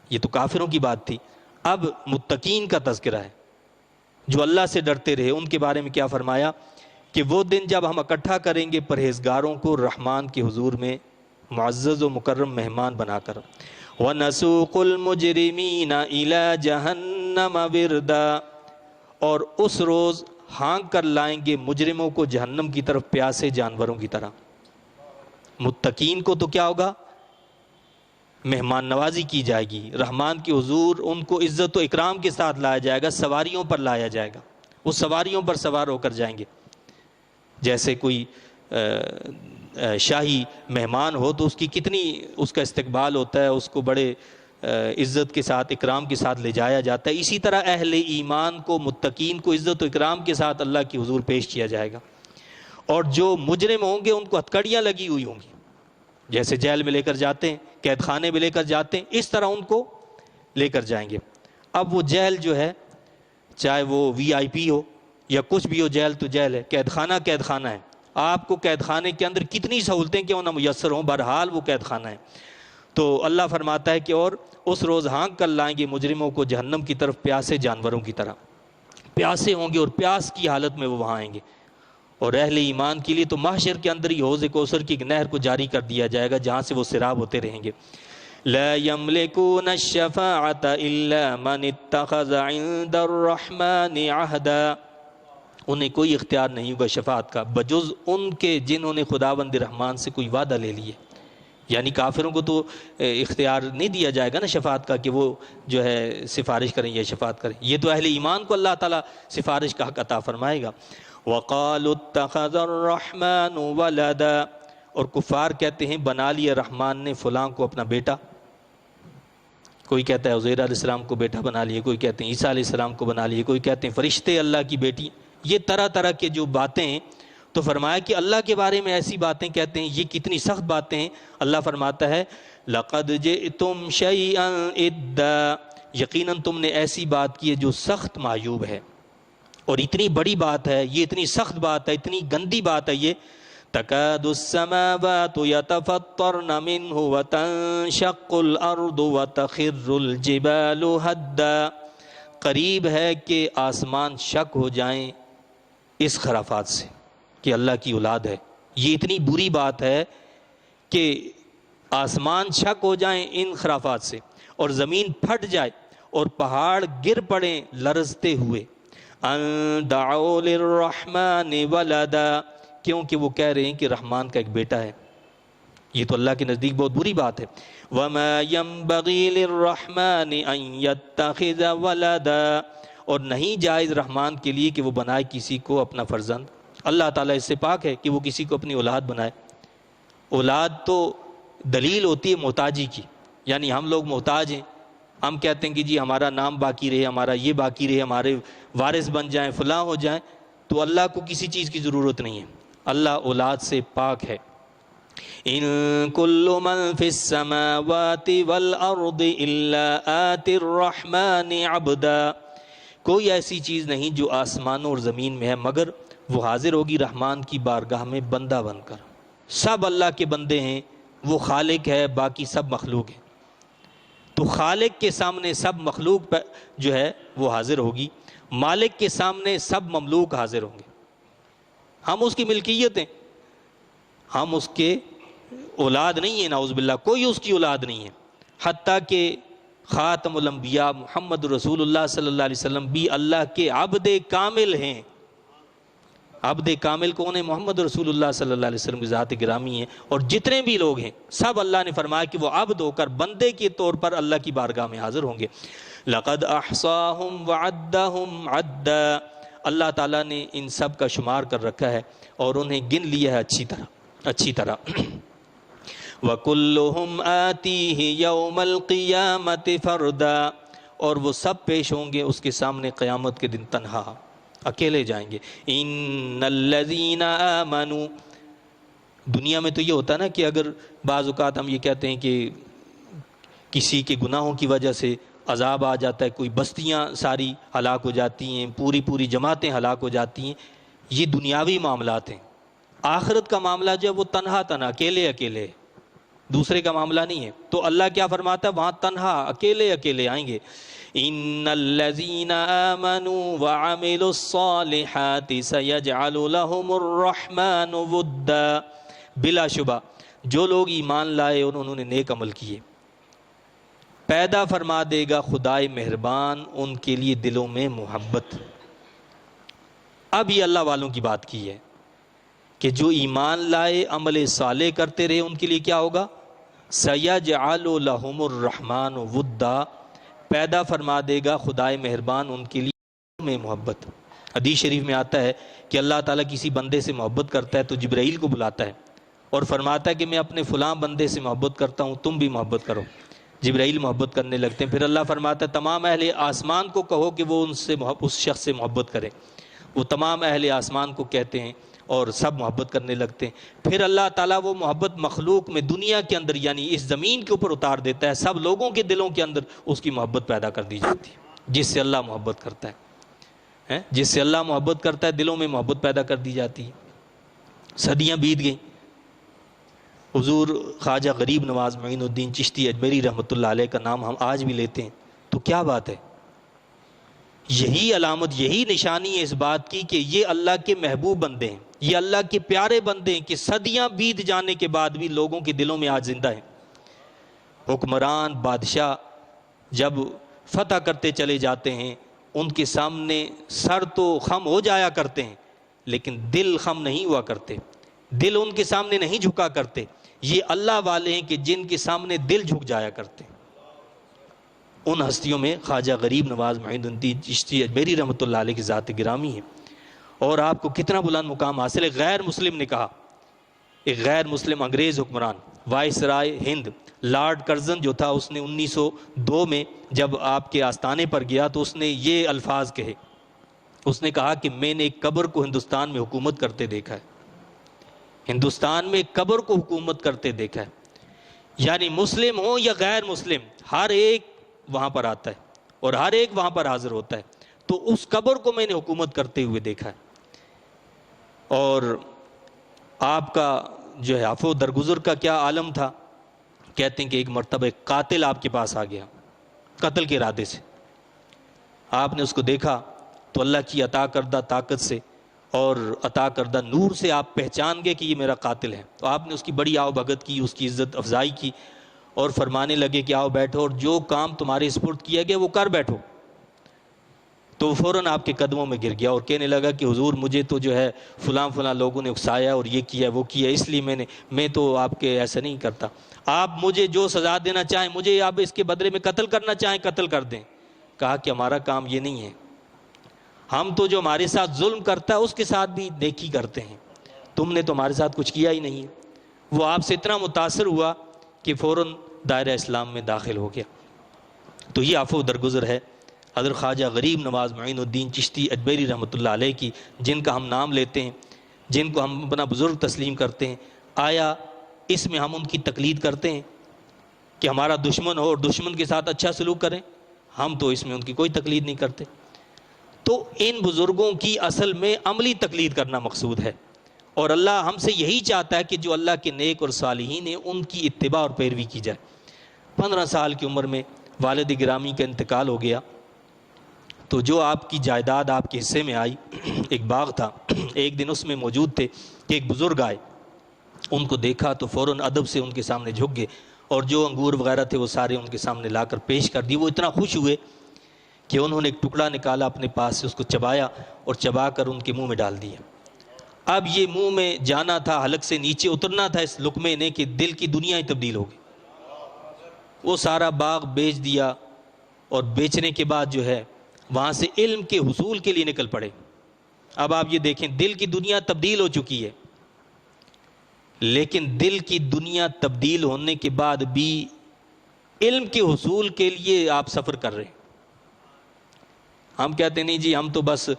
یہ تو کافروں کی بات تھی، اب متقین کا تذکرہ ہے، جو اللہ سے ڈرتے رہے۔ ان کے بارے میں کیا فرمایا کہ وہ دن جب ہم اکٹھا کریں گے پرہیزگاروں کو رحمان کے حضور میں معزز و مکرم مہمان بنا کر. وَنَسُوقُ الْمُجْرِمِينَ إِلَى جَهَنَّمَ وِرْدًا، اور اس روز ہانک کر لائیں گے مجرموں کو جہنم کی طرف پیاسے جانوروں کی طرح. متقین کو تو کیا ہوگا؟ مہمان نوازی کی جائے گی، رحمان کے حضور ان کو عزت و اکرام کے ساتھ لایا جائے گا، سواریوں پر لایا جائے گا، وہ سواریوں پر سوار ہو کر جائیں گے. جیسے کوئی شاہی مہمان ہو تو اس کی کتنی اس کا استقبال ہوتا ہے، اس کو بڑے عزت کے ساتھ اکرام کے ساتھ لے جایا جاتا ہے. اسی طرح اہل ایمان کو، متقین کو عزت و اکرام کے ساتھ اللہ کی حضور پیش کیا جائے گا. اور جو مجرم ہوں گے ان کو ہتھکڑیاں لگی ہوئی ہوں گی، جیسے جیل میں لے کر جاتے ہیں، قید خانے میں لے کر جاتے ہیں، اس طرح ان کو لے کر جائیں گے. اب وہ جیل جو ہے، چاہے وہ VIP ہو یا کچھ بھی ہو، جیل تو جیل ہے، قید خانہ ہے. آپ کو قید خانے کے اندر کتنی سہولتیں کیوں نہ میسر ہوں، بہرحال وہ قید خانہ ہے. تو اللہ فرماتا ہے کہ اور اس روز ہانک کر لائیں گے مجرموں کو جہنم کی طرف پیاسے جانوروں کی طرح. پیاسے ہوں گے اور پیاس کی حالت میں وہ وہاں آئیں گے. اور اہل ایمان کے لیے تو محشر کے اندر ہی حوض کوثر کی نہر کو جاری کر دیا جائے گا، جہاں سے وہ سیراب ہوتے رہیں گے. لا يملكون الشفاعة إلا من اتخذ عند الرحمن عهدا، انہیں کوئی اختیار نہیں ہوگا شفاعت کا بجز ان کے جنہوں نے خداوند رحمان سے کوئی وعدہ لے لیے. یعنی کافروں کو تو اختیار نہیں دیا جائے گا نا شفاعت کا کہ وہ جو ہے سفارش کریں یا شفاعت کریں. یہ تو اہل ایمان کو اللہ تعالیٰ سفارش کا حق عطا فرمائے گا. وَقَالُوا اتَّخَذَ الرَّحْمَنُ وَلَدًا، اور کفار کہتے ہیں بنا لیا رحمان نے فلاں کو اپنا بیٹا. کوئی کہتا ہے عزیر علیہ السلام کو بیٹا بنا لیے، کوئی کہتے ہیں عیسیٰ علیہ السلام کو بنا لیے، کوئی کہتے ہیں فرشتے اللہ کی بیٹی. یہ طرح طرح کے جو باتیں ہیں، تو فرمایا کہ اللہ کے بارے میں ایسی باتیں کہتے ہیں، یہ کتنی سخت باتیں ہیں. اللہ فرماتا ہے لَقَدْ جِئْتُمْ شَيْئًا إِدًّا، یقیناً تم نے ایسی بات کی ہے جو سخت معیوب ہے. اور اتنی بڑی بات ہے یہ، اتنی سخت بات ہے، اتنی گندی بات ہے یہ. تَكَادُ السَّمَاوَاتُ يَتَفَطَّرْنَ مِنْهُ وَتَنشَقُّ الْأَرْضُ وَتَخِرُّ الْجِبَالُ هَدًّا، قریب ہے کہ آسمان شک ہو جائیں اس خرافات سے کہ اللہ کی اولاد ہے. یہ اتنی بری بات ہے کہ آسمان شک ہو جائیں ان خرافات سے، اور زمین پھٹ جائے اور پہاڑ گر پڑیں لرزتے ہوئے. ان دعوا للرحمن ولدا، کیونکہ وہ کہہ رہے ہیں کہ رحمان کا ایک بیٹا ہے. یہ تو اللہ کے نزدیک بہت بری بات ہے. وما ينبغي للرحمن ان يتخذ ولدا، اور نہیں جائز رحمان کے لیے کہ وہ بنائے کسی کو اپنا فرزند. اللہ تعالیٰ اس سے پاک ہے کہ وہ کسی کو اپنی اولاد بنائے. اولاد تو دلیل ہوتی ہے محتاجی کی، یعنی ہم لوگ محتاج ہیں، ہم کہتے ہیں کہ جی ہمارا نام باقی رہے، ہمارا یہ باقی رہے، ہمارے وارث بن جائیں، فلاں ہو جائیں. تو اللہ کو کسی چیز کی ضرورت نہیں ہے، اللہ اولاد سے پاک ہے. ان کل من فی السماوات والارض الا آتی الرحمن عبدا، کوئی ایسی چیز نہیں جو آسمانوں اور زمین میں ہے مگر وہ حاضر ہوگی رحمان کی بارگاہ میں بندہ بن کر. سب اللہ کے بندے ہیں، وہ خالق ہے، باقی سب مخلوق ہیں. تو خالق کے سامنے سب مخلوق جو ہے وہ حاضر ہوگی، مالک کے سامنے سب مملوک حاضر ہوں گے. ہم اس کی ملکیت ہیں، ہم اس کے اولاد نہیں ہیں، نعوذ باللہ کوئی اس کی اولاد نہیں ہے. حتیٰ کہ خاتم الانبیاء محمد رسول اللہ صلی اللہ علیہ وسلم بھی اللہ کے عبد کامل ہیں. عبد کامل کون ہے؟ محمد رسول اللہ صلی اللہ علیہ وسلم کی ذات گرامی ہے. اور جتنے بھی لوگ ہیں سب اللہ نے فرمایا کہ وہ عبد ہو کر بندے کے طور پر اللہ کی بارگاہ میں حاضر ہوں گے. لقد احصاهم وعدهم عدا، اللہ تعالیٰ نے ان سب کا شمار کر رکھا ہے اور انہیں گن لیا ہے اچھی طرح. وَكُلُّهُمْ آتِيهِ يَوْمَ الْقِيَامَةِ فَرْدًا، اور وہ سب پیش ہوں گے اس کے سامنے قیامت کے دن تنہا، اکیلے جائیں گے. ان الذین آمنوا، دنیا میں تو یہ ہوتا ہے نا کہ اگر بعض اوقات ہم یہ کہتے ہیں کہ کسی کے گناہوں کی وجہ سے عذاب آ جاتا ہے، کوئی بستیاں ساری ہلاک ہو جاتی ہیں، پوری جماعتیں ہلاک ہو جاتی ہیں، یہ دنیاوی معاملات ہیں. آخرت کا معاملہ جو ہے وہ تنہا اکیلے. دوسرے کا معاملہ نہیں ہے۔ تو اللہ کیا فرماتا ہے وہاں تنہا اکیلے اکیلے آئیں گے، ان الذین آمنوا وعملوا الصالحات سیجعل لهم الرحمن ودا، بلا شبہ جو لوگ ایمان لائے اور انہوں نے نیک عمل کیے، پیدا فرما دے گا خدائے مہربان ان کے لیے دلوں میں محبت۔ اب یہ اللہ والوں کی بات کی ہے کہ جو ایمان لائے عمل صالح کرتے رہے ان کے لیے کیا ہوگا، سَيَجْعَلُ لَهُمُ الرَّحْمَنُ وُدًّا، پیدا فرما دے گا خدائے مہربان ان کے لیے میں محبت۔ حدیث شریف میں آتا ہے کہ اللہ تعالیٰ کسی بندے سے محبت کرتا ہے تو جبرائیل کو بلاتا ہے اور فرماتا ہے کہ میں اپنے فلاں بندے سے محبت کرتا ہوں، تم بھی محبت کرو۔ جبرائیل محبت کرنے لگتے ہیں، پھر اللہ فرماتا ہے تمام اہل آسمان کو کہو کہ وہ اس شخص سے محبت کرے، وہ تمام اہل آسمان کو کہتے ہیں اور سب محبت کرنے لگتے ہیں۔ پھر اللہ تعالیٰ وہ محبت مخلوق میں دنیا کے اندر یعنی اس زمین کے اوپر اتار دیتا ہے، سب لوگوں کے دلوں کے اندر اس کی محبت پیدا کر دی جاتی ہے، جس سے اللہ محبت کرتا ہے، جس سے اللہ محبت کرتا ہے دلوں میں محبت پیدا کر دی جاتی ہے۔ صدیاں بیت گئیں، حضور خواجہ غریب نواز معین الدین چشتی اجمیری رحمۃ اللہ علیہ کا نام ہم آج بھی لیتے ہیں، تو کیا بات ہے، یہی علامت یہی نشانی ہے اس بات کی کہ یہ اللہ کے محبوب بندے ہیں، یہ اللہ کے پیارے بندے ہیں کہ صدیاں بیت جانے کے بعد بھی لوگوں کے دلوں میں آج زندہ ہیں۔ حکمران بادشاہ جب فتح کرتے چلے جاتے ہیں ان کے سامنے سر تو خم ہو جایا کرتے ہیں لیکن دل خم نہیں ہوا کرتے، دل ان کے سامنے نہیں جھکا کرتے۔ یہ اللہ والے ہیں کہ جن کے سامنے دل جھک جایا کرتے ہیں۔ ان ہستیوں میں خواجہ غریب نواز معین الدین چشتی اجمیری رحمۃ اللہ علیہ کی ذات گرامی ہے، اور آپ کو کتنا بلند مقام حاصل ہے۔ غیر مسلم نے کہا، ایک غیر مسلم انگریز حکمران وائسرائے ہند لارڈ کرزن جو تھا، اس نے 1902 میں جب آپ کے آستانے پر گیا تو اس نے یہ الفاظ کہے، اس نے کہا کہ میں نے ایک قبر کو ہندوستان میں حکومت کرتے دیکھا ہے، ہندوستان میں ایک قبر کو حکومت کرتے دیکھا ہے، یعنی مسلم ہو یا غیر مسلم ہر ایک وہاں پر آتا ہے اور ہر ایک وہاں پر حاضر ہوتا ہے، تو اس قبر کو میں نے حکومت کرتے ہوئے دیکھا ہے۔ اور آپ کا جو ہے عفو درگزر کا کیا عالم تھا، کہتے ہیں کہ ایک مرتبہ ایک قاتل آپ کے پاس آ گیا قتل کے ارادے سے، آپ نے اس کو دیکھا تو اللہ کی عطا کردہ طاقت سے اور عطا کردہ نور سے آپ پہچان گئے کہ یہ میرا قاتل ہے، تو آپ نے اس کی بڑی آؤ بھگت کی، اس کی عزت افزائی کی اور فرمانے لگے کہ آؤ بیٹھو اور جو کام تمہارے سپرد کیا گیا وہ کر بیٹھو۔ تو فوراً آپ کے قدموں میں گر گیا اور کہنے لگا کہ حضور مجھے تو جو ہے فلاں فلاں لوگوں نے اکسایا اور یہ کیا وہ کیا، اس لیے میں تو آپ کے ایسا نہیں کرتا، آپ مجھے جو سزا دینا چاہیں، مجھے آپ اس کے بدلے میں قتل کرنا چاہیں قتل کر دیں۔ کہا کہ ہمارا کام یہ نہیں ہے، ہم تو جو ہمارے ساتھ ظلم کرتا ہے اس کے ساتھ بھی نیکی کرتے ہیں، تم نے تو ہمارے ساتھ کچھ کیا ہی نہیں۔ وہ آپ سے اتنا متاثر ہوا کہ فوراً دائرہ اسلام میں داخل ہو گیا۔ تو یہ عفو درگزر ہے حضرت خواجہ غریب نواز معین الدین چشتی اجمیری رحمۃ اللہ علیہ کی، جن کا ہم نام لیتے ہیں، جن کو ہم اپنا بزرگ تسلیم کرتے ہیں۔ آیا اس میں ہم ان کی تقلید کرتے ہیں کہ ہمارا دشمن ہو اور دشمن کے ساتھ اچھا سلوک کریں؟ ہم تو اس میں ان کی کوئی تقلید نہیں کرتے۔ تو ان بزرگوں کی اصل میں عملی تقلید کرنا مقصود ہے، اور اللہ ہم سے یہی چاہتا ہے کہ جو اللہ کے نیک اور صالحین ہیں ان کی اتباع اور پیروی کی جائے۔ 15 سال کی عمر میں والد گرامی کا انتقال ہو گیا، تو جو آپ کی جائیداد آپ کے حصے میں آئی، ایک باغ تھا، ایک دن اس میں موجود تھے کہ ایک بزرگ آئے، ان کو دیکھا تو فوراً ادب سے ان کے سامنے جھک گئے اور جو انگور وغیرہ تھے وہ سارے ان کے سامنے لا کر پیش کر دیے۔ وہ اتنا خوش ہوئے کہ انہوں نے ایک ٹکڑا نکالا اپنے پاس سے، اس کو چبایا اور چبا کر ان کے منہ میں ڈال دیا۔ اب یہ منہ میں جانا تھا، حلق سے نیچے اترنا تھا اس لقمے نے کہ دل کی دنیا ہی تبدیل ہو گئی۔ وہ سارا باغ بیچ دیا اور بیچنے کے بعد جو ہے وہاں سے علم کے حصول کے لیے نکل پڑے۔ اب آپ یہ دیکھیں دل کی دنیا تبدیل ہو چکی ہے، لیکن دل کی دنیا تبدیل ہونے کے بعد بھی علم کے حصول کے لیے آپ سفر کر رہے ہیں۔ ہم کہتے نہیں جی ہم تو بس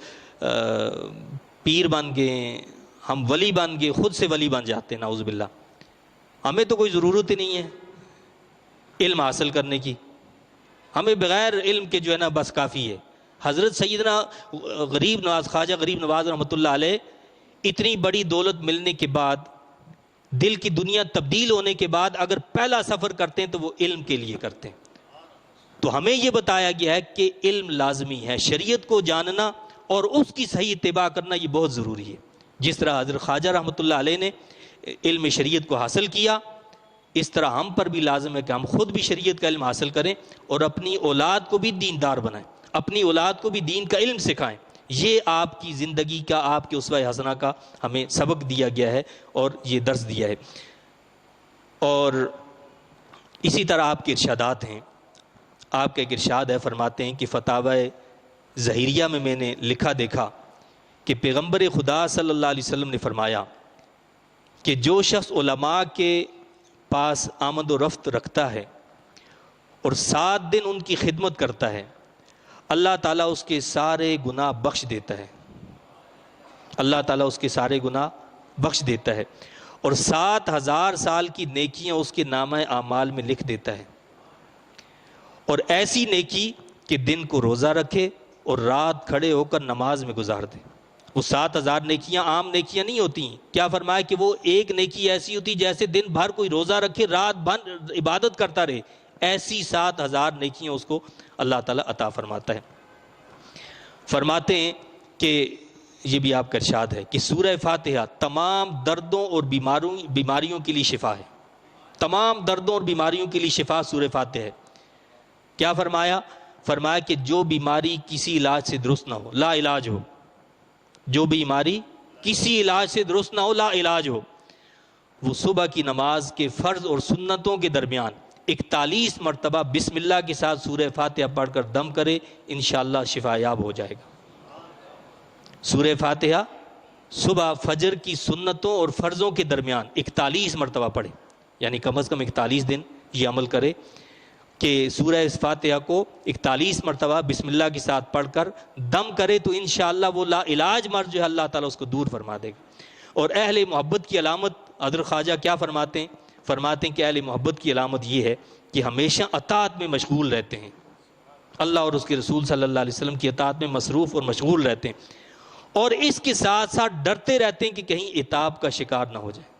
پیر بن گئے، ہم ولی بن گئے، خود سے ولی بن جاتے ہیں، نعوذ باللہ۔ ہمیں تو کوئی ضرورت ہی نہیں ہے علم حاصل کرنے کی، ہمیں بغیر علم کے جو ہے نا بس کافی ہے۔ حضرت سیدنا غریب نواز خواجہ غریب نواز رحمۃ اللہ علیہ اتنی بڑی دولت ملنے کے بعد دل کی دنیا تبدیل ہونے کے بعد اگر پہلا سفر کرتے ہیں تو وہ علم کے لیے کرتے ہیں. تو ہمیں یہ بتایا گیا ہے کہ علم لازمی ہے، شریعت کو جاننا اور اس کی صحیح اتباع کرنا یہ بہت ضروری ہے. جس طرح حضرت خواجہ رحمۃ اللہ علیہ نے علم شریعت کو حاصل کیا، اس طرح ہم پر بھی لازم ہے کہ ہم خود بھی شریعت کا علم حاصل کریں اور اپنی اولاد کو بھی دیندار بنائیں، اپنی اولاد کو بھی دین کا علم سکھائیں. یہ آپ کی زندگی کا، آپ کے اسوہ حسنہ کا ہمیں سبق دیا گیا ہے اور یہ درس دیا ہے. اور اسی طرح آپ کے ارشادات ہیں. آپ کا ایک ارشاد ہے، فرماتے ہیں کہ فتاوی ظہیریہ میں نے لکھا دیکھا کہ پیغمبر خدا صلی اللہ علیہ وسلم نے فرمایا کہ جو شخص علماء کے پاس آمد و رفت رکھتا ہے اور 7 دن ان کی خدمت کرتا ہے، اللہ تعالیٰ اس کے سارے گناہ بخش دیتا ہے. اللہ تعالیٰ اس کے سارے گناہ بخش دیتا ہے اور 7000 سال کی نیکیاں اس کے نامہ اعمال میں لکھ دیتا ہے. اور ایسی نیکی کہ دن کو روزہ رکھے اور رات کھڑے ہو کر نماز میں گزار دے. وہ 7000 نیکیاں عام نیکیاں نہیں ہوتی ہیں. کیا فرمایا کہ وہ ایک نیکی ایسی ہوتی جیسے دن بھر کوئی روزہ رکھے، رات بھر عبادت کرتا رہے. ایسی 7000 نیکیاں اس کو اللہ تعالیٰ عطا فرماتا ہے. فرماتے ہیں کہ یہ بھی آپ کا ارشاد ہے کہ سورہ فاتحہ تمام دردوں اور بیماریوں کے لیے شفا ہے. تمام دردوں اور بیماریوں کے لیے شفا سورہ فاتحہ ہے. کیا فرمایا؟ فرمایا کہ جو بیماری کسی علاج سے درست نہ ہو، لا علاج ہو. جو بیماری کسی علاج سے درست نہ ہو، لا علاج ہو، وہ صبح کی نماز کے فرض اور سنتوں کے درمیان 41 مرتبہ بسم اللہ کے ساتھ سورہ فاتحہ پڑھ کر دم کرے، انشاءاللہ شفا یاب ہو جائے گا. سورہ فاتحہ صبح فجر کی سنتوں اور فرضوں کے درمیان 41 مرتبہ پڑھے، یعنی کم از کم 41 دن یہ عمل کرے کہ سورہ فاتحہ کو 41 مرتبہ بسم اللہ کے ساتھ پڑھ کر دم کرے تو انشاءاللہ وہ لا علاج مرض جو ہے اللہ تعالیٰ اس کو دور فرما دے گا. اور اہل محبت کی علامت حضرت خواجہ کیا فرماتے ہیں؟ فرماتے ہیں کہ اہل محبت کی علامت یہ ہے کہ ہمیشہ اطاعت میں مشغول رہتے ہیں، اللہ اور اس کے رسول صلی اللہ علیہ وسلم کی اطاعت میں مصروف اور مشغول رہتے ہیں، اور اس کے ساتھ ساتھ ڈرتے رہتے ہیں کہ کہیں عتاب کا شکار نہ ہو جائے.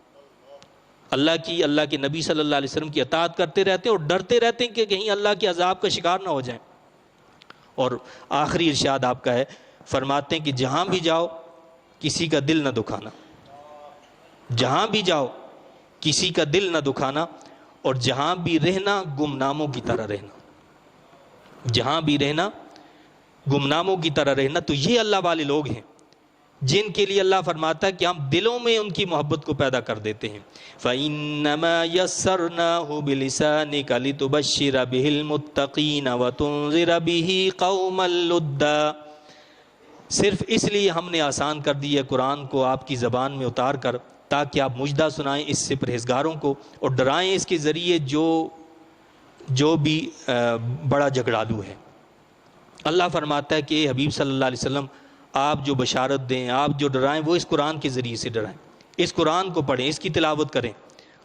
اللہ کے نبی صلی اللہ علیہ وسلم کی اطاعت کرتے رہتے ہیں اور ڈرتے رہتے ہیں کہ کہیں اللہ کے عذاب کا شکار نہ ہو جائیں. اور آخری ارشاد آپ کا ہے، فرماتے ہیں کہ جہاں بھی جاؤ کسی کا دل نہ دکھانا. جہاں بھی جاؤ کسی کا دل نہ دکھانا، اور جہاں بھی رہنا گمناموں کی طرح رہنا. جہاں بھی رہنا گمناموں کی طرح رہنا. تو یہ اللہ والے لوگ ہیں جن کے لیے اللہ فرماتا ہے کہ ہم دلوں میں ان کی محبت کو پیدا کر دیتے ہیں. فَإِنَّمَا يَسَّرْنَاهُ بِلِسَانِكَ لِتُبَشِّرَ بِهِ الْمُتَّقِينَ وَتُنذِرَ بِهِ قَوْمًا لُدًّا. صرف اس لیے ہم نے آسان کر دی ہے قرآن کو آپ کی زبان میں اتار کر تاکہ آپ مجدہ سنائیں اس سے پرہیزگاروں کو اور ڈرائیں اس کے ذریعے جو بھی بڑا جھگڑالو ہے. اللہ فرماتا ہے کہ اے حبیب صلی اللہ علیہ وسلم آپ جو بشارت دیں، آپ جو ڈرائیں وہ اس قرآن کے ذریعے سے ڈرائیں. اس قرآن کو پڑھیں، اس کی تلاوت کریں.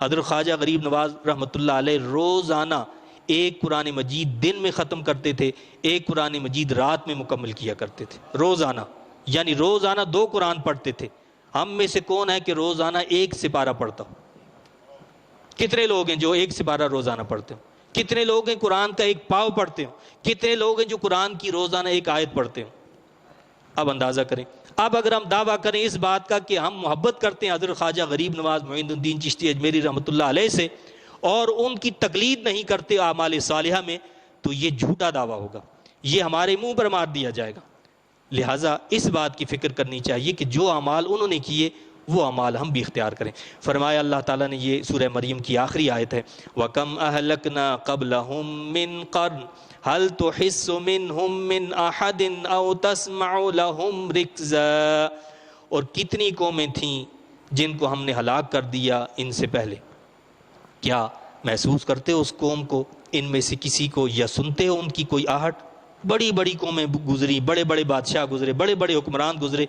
حضرت خواجہ غریب نواز رحمۃ اللہ علیہ روزانہ ایک قرآن مجید دن میں ختم کرتے تھے، ایک قرآن مجید رات میں مکمل کیا کرتے تھے. روزانہ، یعنی روزانہ 2 قرآن پڑھتے تھے. ہم میں سے کون ہے کہ روزانہ 1 سپارہ پڑھتا ہو؟ کتنے لوگ ہیں جو 1 سپارہ روزانہ پڑھتے ہو؟ کتنے لوگ ہیں قرآن کا 1 پاؤ پڑھتے ہو؟ کتنے لوگ ہیں جو قرآن کی روزانہ 1 آیت پڑھتے ہو؟ اب اندازہ کریں. اب اگر ہم دعویٰ کریں اس بات کا کہ ہم محبت کرتے ہیں حضرت خواجہ غریب نواز معین الدین چشتی اجمیری رحمۃ اللہ علیہ سے اور ان کی تقلید نہیں کرتے اعمال صالحہ میں، تو یہ جھوٹا دعویٰ ہوگا، یہ ہمارے منہ پر مار دیا جائے گا. لہٰذا اس بات کی فکر کرنی چاہیے کہ جو اعمال انہوں نے کیے وہ اعمال ہم بھی اختیار کریں. فرمایا اللہ تعالیٰ نے، یہ سورہ مریم کی آخری آیت ہے، وَكَمْ أَهْلَكْنَا قَبْلَهُمْ مِنْ قَرْنٍ هَلْ تُحِسُّ مِنْهُمْ مِنْ أَحَدٍ أَوْ تَسْمَعُ لَهُمْ رِكْزًا. اور کتنی قومیں تھیں جن کو ہم نے ہلاک کر دیا ان سے پہلے، کیا محسوس کرتے ہو اس قوم کو، ان میں سے کسی کو، یا سنتے ہو ان کی کوئی آہٹ؟ بڑی بڑی قومیں گزری، بڑے بڑے بادشاہ گزرے، بڑے بڑے حکمران گزرے.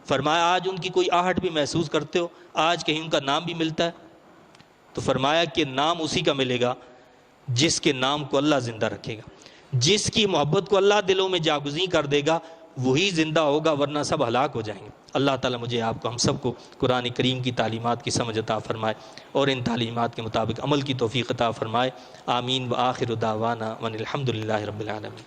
فرمایا آج ان کی کوئی آہٹ بھی محسوس کرتے ہو؟ آج کہیں ان کا نام بھی ملتا ہے؟ تو فرمایا کہ نام اسی کا ملے گا جس کے نام کو اللہ زندہ رکھے گا، جس کی محبت کو اللہ دلوں میں جاگزیں کر دے گا، وہی زندہ ہوگا ورنہ سب ہلاک ہو جائیں گے۔ اللہ تعالیٰ مجھے آپ کو ہم سب کو قرآن کریم کی تعلیمات کی سمجھ عطا فرمائے اور ان تعلیمات کے مطابق عمل کی توفیق عطا فرمائے۔ آمین۔ وآخر دعوانا ان الحمد للہ رب العالمین۔